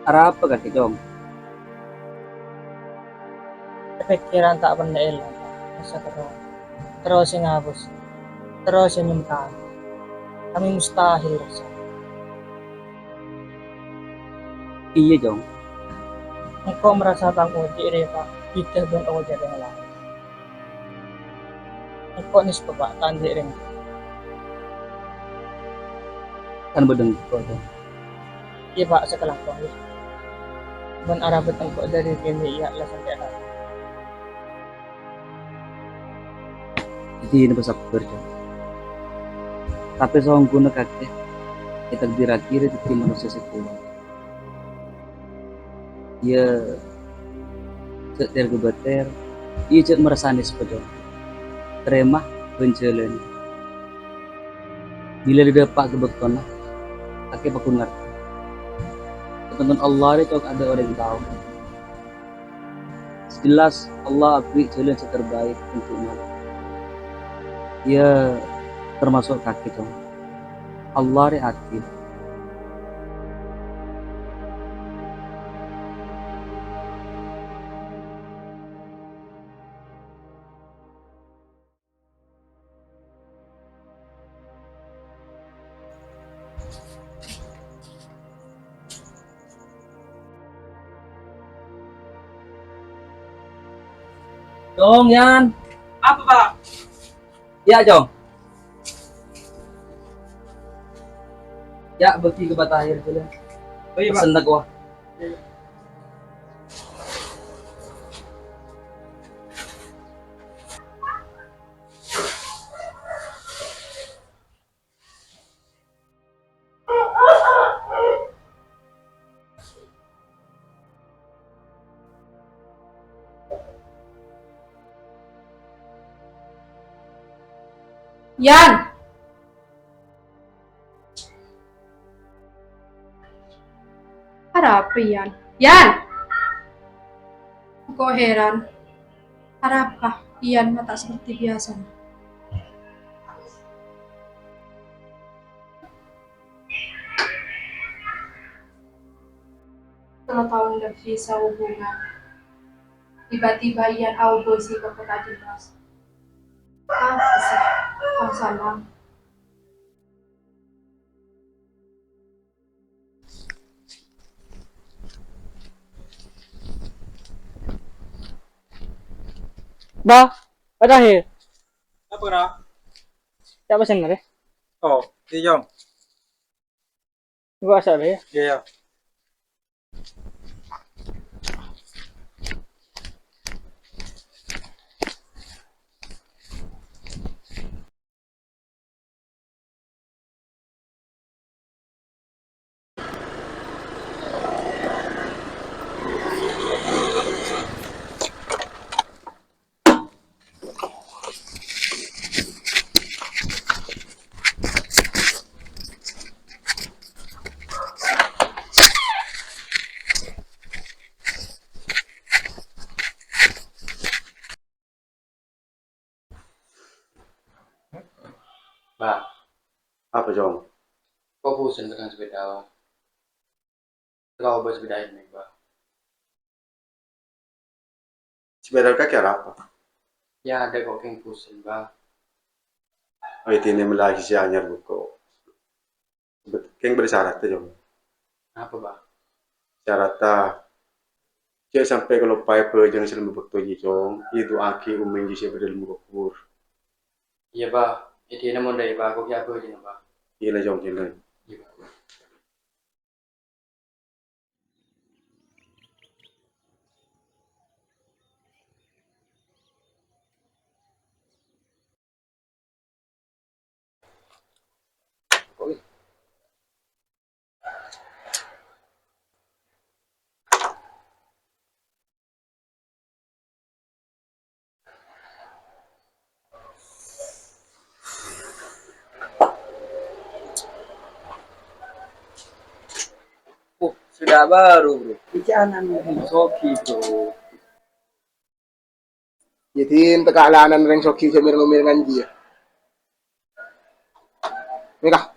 Arah apa kaki jong? Kepikiran tak benda ilang masa terus yang hapus terus yang nyemtan kami mustahil rasa Iya jong. engkau merasa tanggung diri pak kita dan oja dengan lain engkau nispa pak tanda ring Kan bedeng ko jong. iya pak sekelang kau ya ben arah engkau dari kini ya lah sampai arah Jadi ini besar kerja. Tapi soang guna kaki. Kita dirakiri di manusia sekulah. Ia cek tergubater. Ia cek merasani sepeda. Teremah pencelan. Bila didapat kebetulan, kaki aku ngerti. Teman Allah itu ada orang yang tahu. Jelas Allah akui jalan yang terbaik untukmu. Ia termasuk kaki dong. Allah re adil. Jong Yan, apa pak ya Jong. Ya bagi ke Batahir dulu. oh iya pak Pesen gua. Yan, ada apa Yan? Yan, kok heran? Ada apa? Yan mata seperti biasa. Setelah tahun nggak bisa hubungan, tiba-tiba Yan audisi ke kota Dimas. Apa sih? Kau salah. bah Batahir Apa kena? siapa sih nih Oh, iya Jong. gua asal ya Iya, iya. Bah, Apa Jong? kok bosan dengan sepeda? Kau bersepeda ini, bah. Sepeda kaki apa? Ya ada kok yang bosan, bah. Oh itu ini lagi si anyar buko. Keng bersyarat tuh Jong. Apa, bah? Syaratnya cek sampai kalau pai jangan selalu betul Jong. Itu aki umeng jisi berdal kubur. Iya, bah. Ini namun dari bah, kok ya apa aja, bah. Iya Jong ini. Iya, bah. Kok sudah baru, bro. bicara Soki, bro. Jadi tagaalanan rin soki sa mirang dia. Mika.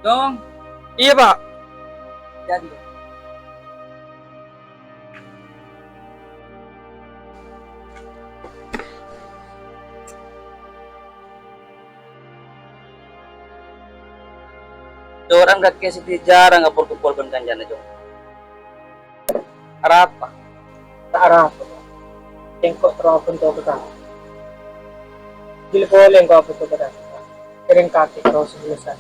Dong, Iya pak. jadi. Orang kat kesi ti jarang ngapur kupul kan kanjana jong. Arapa? Tak arah apa. Tengkok teropon to kita. Dili boleh kau apa to kita. Kering kaki terus selesai.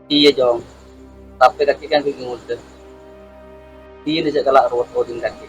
Iya jong. Tapi kaki kan gigi muda. Iya dia kalak ruwet oding kaki.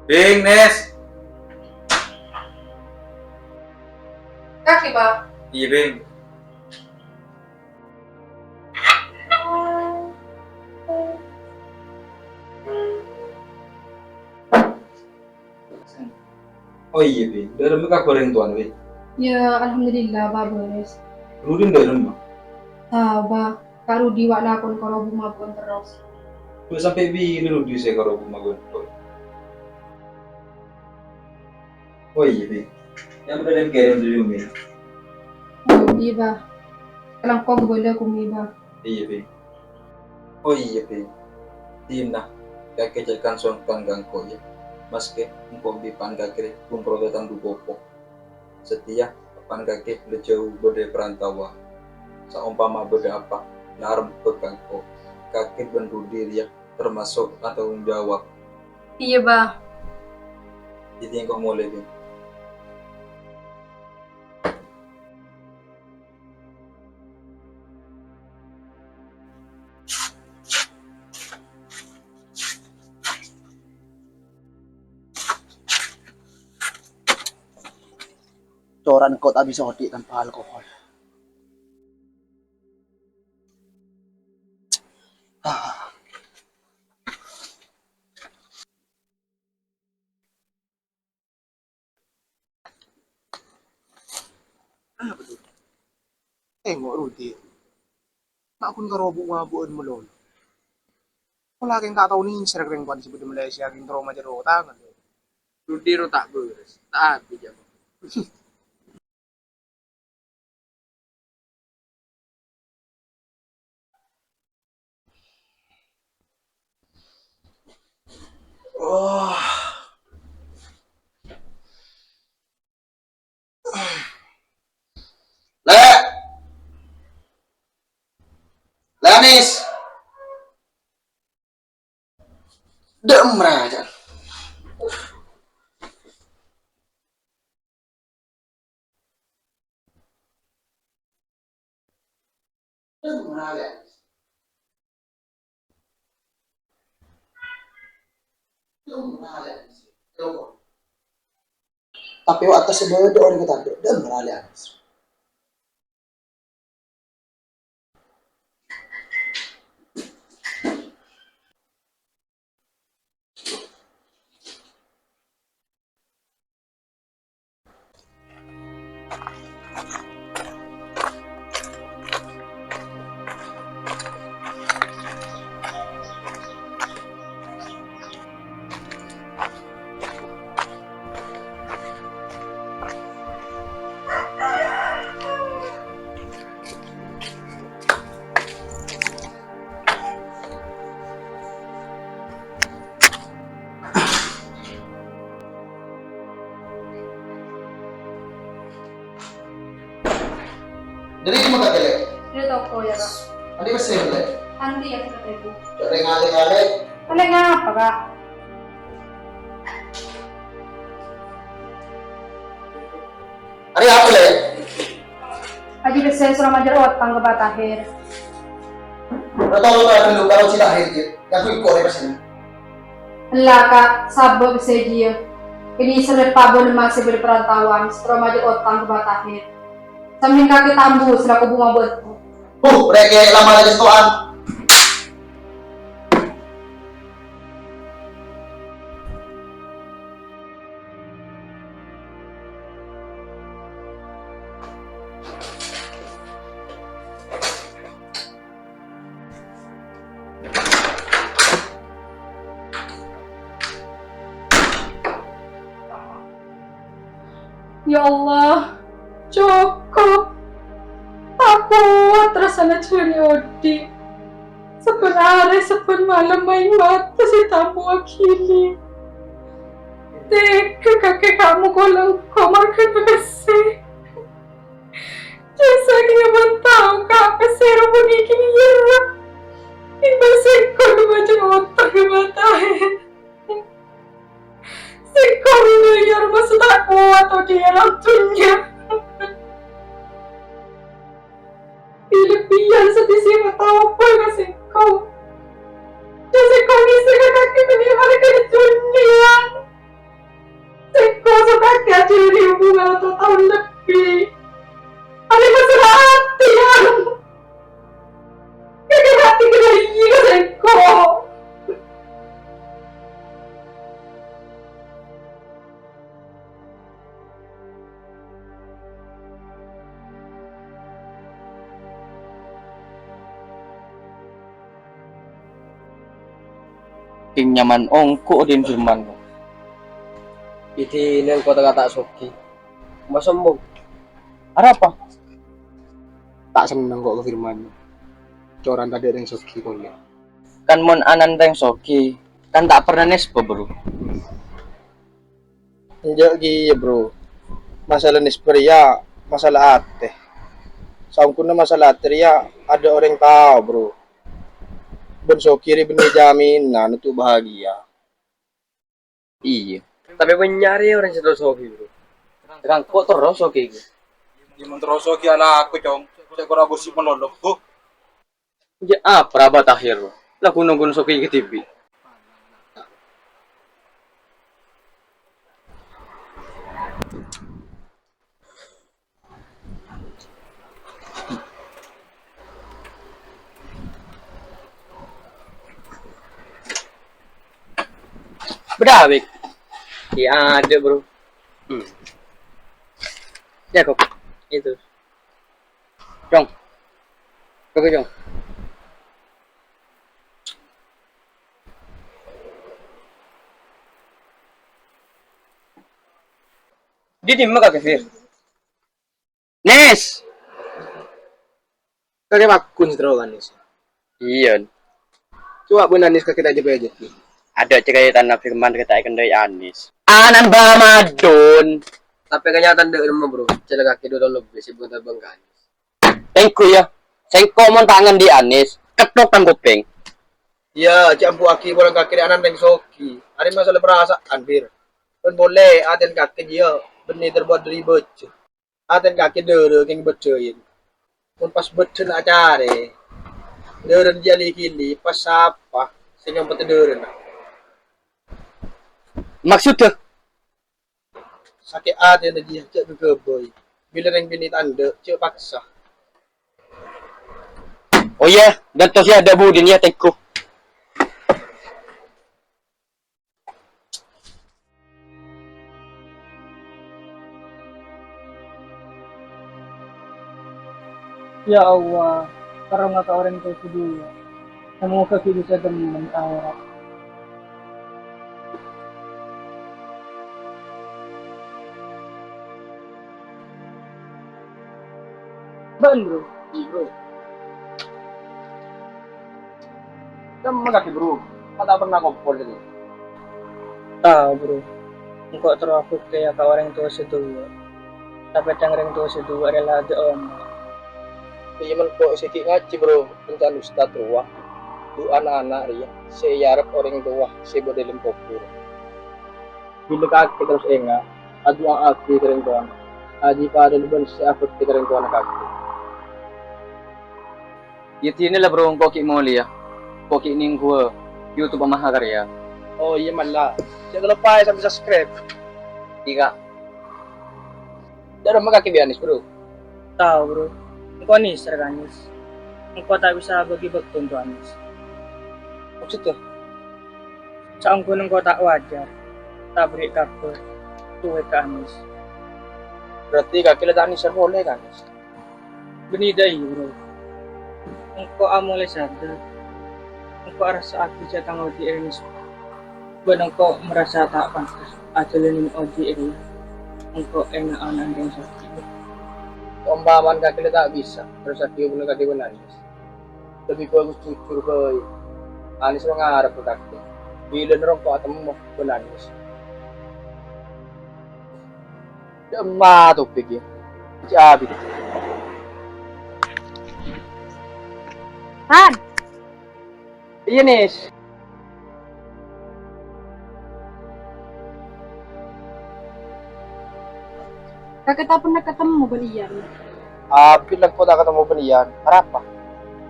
Bing, Nes. Kaki, Pak. Iya, Bing. Oh iya, Bing. Dalam ka goreng tuan, Bing. Ya, alhamdulillah, Ba beres. Rudin dalam mah. Tahu, Ba. Karu diwak lakon kalau bunga pun terus. Gue sampai bini lu di saya kalau rumah gue. Oh iya, Bing. Yang udah dan kirim dulu, Bing. Iya, Ba. Sekarang kau boleh aku Ba. Iya, Bing. Oh iya, Bing. Tina, kakek cekan son kanggang ko ya. Maske, engkau di pan kakek, kumpul datang du popo. Setia, pan kakek le jauh bode perantawa. Saumpama bode apa, narem pegang ko. Kakek bendu diri ya, termasuk tanggung jawab. Iya, Ba. Jadi engkau mulai, Bing. Coran kau tak bisa odik tanpa alkohol. Tengok Rudi. Nak pun karobuk mabuan mo lolo. Wala kang kataw ni Instagram ko di Malaysia kang trauma jero tangan. Rudi ro tak beres. Tak habis jam. Oh. Lanis. Dem aja. Dem aja. Tapi atas sebelah orang kata dem aja. Jadi cuma kata lek. Ini toko ya, Kak. Adi masih lek. Nanti ya kita ibu. Jadi ngale-ngale. Kalian ngapa, Kak? Ari apa lek? Aji bisa surah majar otang ke Batahir. Udah tahu lah dulu kalau sila akhir dia. Yang aku ikut dari sini. Lah, Kak, sabab bisa dia. Ini seret pabon masih berperantauan. Surah majar otang ke Batahir. Samping kaki tambu selaku bunga buatku. Reke lama lagi setuan. Ya Allah, Joko, aku terasa curi odi. Sebenarnya seben malam main mata si tamu akili. Dek, kakek kamu kolong komar ke besi. Jasa kini mentau kak pesero bunyi kini yerap. Iba sekor macam otak ke matahin. Sekor nuyar maksud aku atau dia racunnya. Pian sedisi tahu apa nggak sih kau? Jadi kau ni sekarang kaki menimpa ke dunia. Sekor sekaki aja di hubungan atau tahun lebih. Ada masalah hati yang kakek hati kena iya sekor. Ting nyaman ongko din firman mo. Iti nang kata-kata Soki. Masombong. Ada apa? Tak seneng kok ke firman. Coran tadi ada yang Soki kok ya. Kan mon anan teng soki. Kan tak pernah nespo bro. Injak ya bro. Masalah nisper ya, masalah ate. Saungkuna masalah ate ya, ada orang tahu bro. Ben Soki ri benih jaminan untuk bahagia. Iya. Tapi mencari orang sedot Soki bro. Terang kok terus soki itu. Gimana terus ki anak aku cong. Saya kurang gosip menolong. Ya apa rabat akhir. Lah kuno-kuno soki ke TV. Bedawik. Iya ada bro. Ya kok itu. Jong. Oke Jong. Dia di mana kakek Fir? Nes. Kakek makun setelah nis. Iya. Coba pun nis kakek aja aja. Ada cerita tanah firman kita ikan dari Anis. Anan Bamadon. Tapi kenyataan dek rumah bro. Cila kaki 2 tahun lebih sih buat terbang kan. Tengku ya. Saya komon tangan di Anis. Ketok kan kuping. Iya, campu aki bola kaki anan teng Soki. Ada masalah perasaan bir. Kan boleh aten kaki dia benih terbuat dari baju. Aten kaki dere keng becoin. Pun pas becen acara. Deren jali kili pas apa? Sing yang pete deren. Maksudnya? Sakit aten dia cek ke boy. Bila yang bini tanda cek paksa. Oh iya, dan tos ya ada budin ya tengku. Ya Allah, karena kata orang itu kedua. Semoga kita bisa teman akhirat. Ban bro. Iya bro. Kamu kaki bro. Kata pernah kompor ini. Tahu bro. Engkau terwakil kayak kau orang tua sedua. Tapi orang tua sedua adalah ada om. Iya men kok sikit ngaji bro. Pencan ustad ruah. Du anak-anak ria. Saya harap orang tua. Saya berdalam kopur. Bila kaki terus enggak. Adu ang aki kering tuan. Aji pada luban si afut kering tuan kaki. Itu ini lah bro, koki moli ya. Koki ning gua YouTube Mahakarya. Oh iya malah. Saya lupa sampai subscribe. Tiga. Dari mana kaki bianis bro? Tahu bro. Engkau nih serganis. Engkau tak bisa bagi betul Anis. Maksudnya? Saan ko nang kau tak wajar. Tak beri kabar. Tuwe ke Anis. Berarti kaki letak Anis boleh kan? Benida iyo bro. Engkau amole sadar. Engkau rasa aku jatang odi Anis. Buat engkau merasa tak pantas. Ajalin odi ini. Engkau enakan andeng sakit. Umpamaan kaki letak bisa. Terus aku bener kaki benar Anis. Lebih bagus jujur ke Anis mengarap ke kaki. Bila nerong kau atemu benar Anis. Demah tuh pikir. Jadi Han, iya Nis. kakak tak pernah ketemu belian. Bilang kau tak ketemu Benian. Kenapa?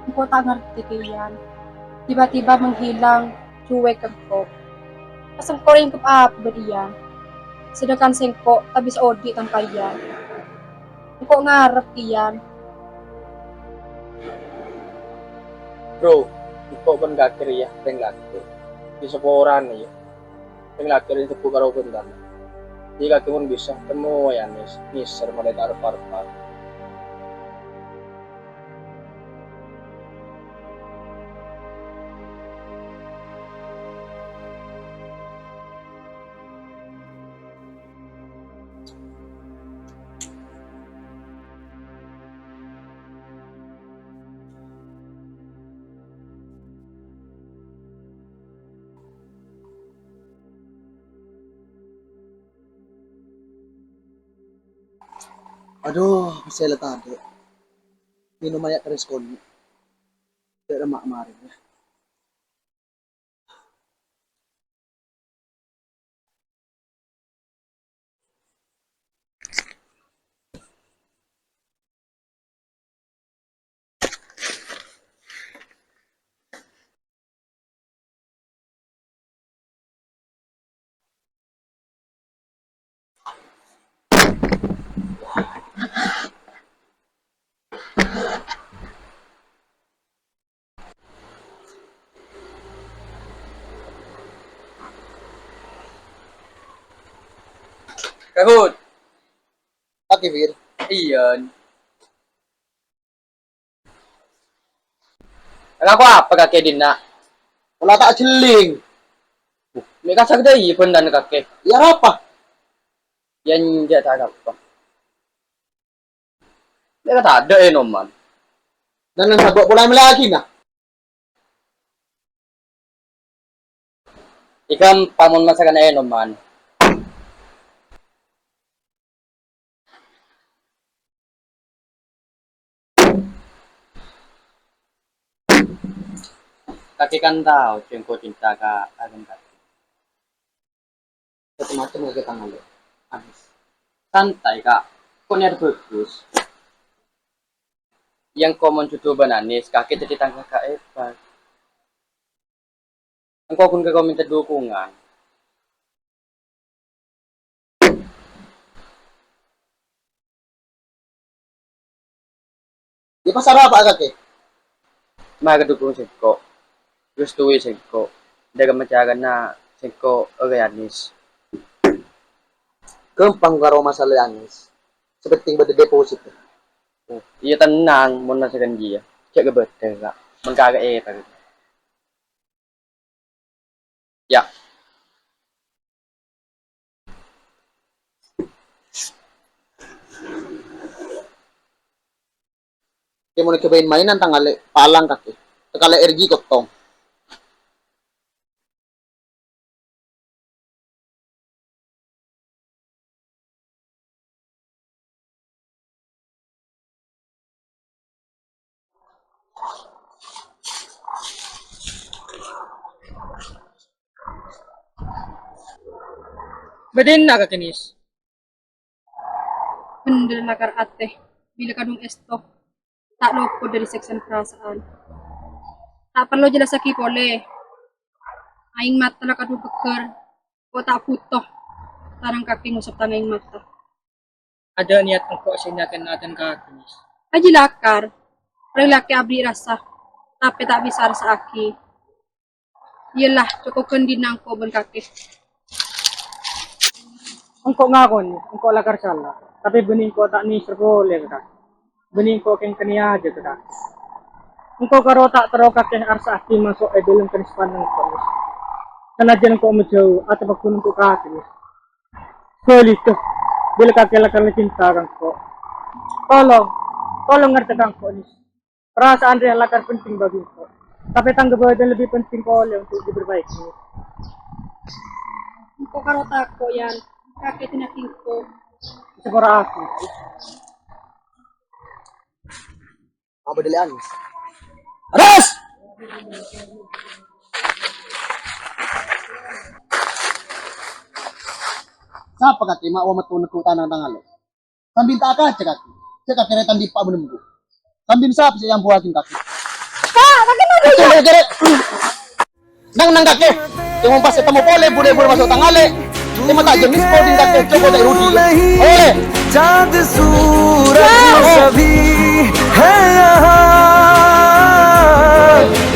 Engkau tak ngerti kian. Tiba-tiba menghilang, cuek engkau. Asal kau ringkup apa belian. Sedangkan sengkok tak bisa odi tanpa iyan. Engkau ngarep kian. Bro, kau pun gak kiri ya, pengen laki. Di seporan ya, pengen laki itu bukan karo bentar. Jika kau pun bisa temu ya Nis, Niser mulai taruh parpar. Aduh, masih letak ada. Minum banyak terus koni. Tidak ada mak kemarin ya. Kahut. Oke, Fir. Iya. Aku apa kakek Dina? Wala tak jeling. Mereka sakit iya pun dan kakek. Ya apa? Yan dia tak apa. Mereka tak ada noman. Dan yang sabuk mulai lagi nah. Ikan pamun masakan noman. Kakek kan tahu cengko cinta ka akan kakek. Macam-macam kakek tangan lo. Habis. Santai kak. Kau niat bagus. Yang kau mencutu bananis kakek jadi tangga kak hebat. Engkau pun kau minta dukungan. Di pasar apa kakek? Maka dukung sengko. Restui sengko. Daga macagan na sengko agayanis. Gampang karo masalah Anis. Sepenting pada deposit. Oh, iya tenang, mau nasakan dia. Cek ke betul kak. Mengkagak tadi. Ya. Dia mau cobain mainan tanggal palang kaki. Tekale RG kotong. Bedin na kakinis. Bener nakar ate. Bila kadung estok. Tak luput dari seksan perasaan. Tak perlu jelas lagi boleh. Aing mata lah kadung keker. Kau tak putoh. Tarang kaki ngusap tangan mata. Ada niat engkau sinakan natin kakinis. Aji lakar. laki abdi rasa, tapi tak bisa rasa aki. Yelah, cukupkan dinang ko ben kaki. Engkau ngakon, engkau lakar salah. Tapi bening ko tak ni serboleh ka. Bening ko keng kenia aja ka. Engkau karo tak tero kakeh arsa aki masuk dalam kenispan engkau. Senajan engkau menjauh atau bakun untuk kaki. Solito, bila kakek lakar cinta engkau. Tolong ngerti engkau ni. Perasaan dia lakar penting bagi engkau. Tapi tanggap bahwa dia lebih penting kau oleh untuk diperbaiki. Engkau karo tako yan, kakek tinating ko. Segera aku. Apa dilian? Aras! Sapa kati mak wa matun ko tanang tangalo. Sambin ta ka cekak. Cekak kere tandi pa menunggu. Sambin sap yang buatin kaki. Nang kakek, yung pas ketemu boleh bude masuk tangale. Dia mata jenis kau din kakek coba tak rudi. Oleh. चांद सूरज सभी है यहाँ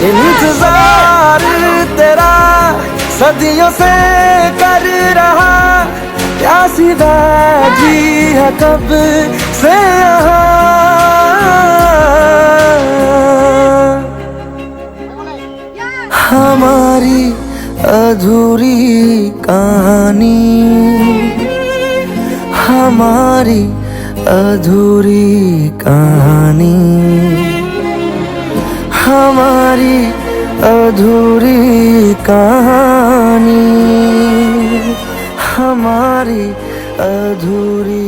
इंतजार तेरा सदियों से कर रहा प्यासी बैठी है कब से यहाँ हमारी अधूरी कहानी हमारी अधूरी कहानी हमारी अधूरी कहानी हमारी अधूरी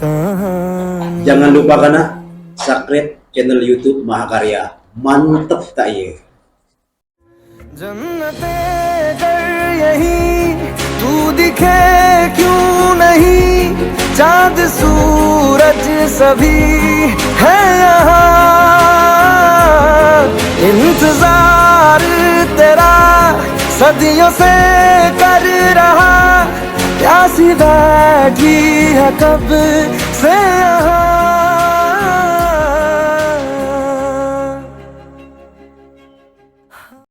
कहानी. Jangan lupa karena subscribe channel YouTube Mahakarya. Mantep tak ya? जन्नते कर यही तू दिखे क्यों नहीं चांद सूरज सभी है यहाँ इंतजार तेरा सदियों से कर रहा प्यासी बैठी है कब से यहाँ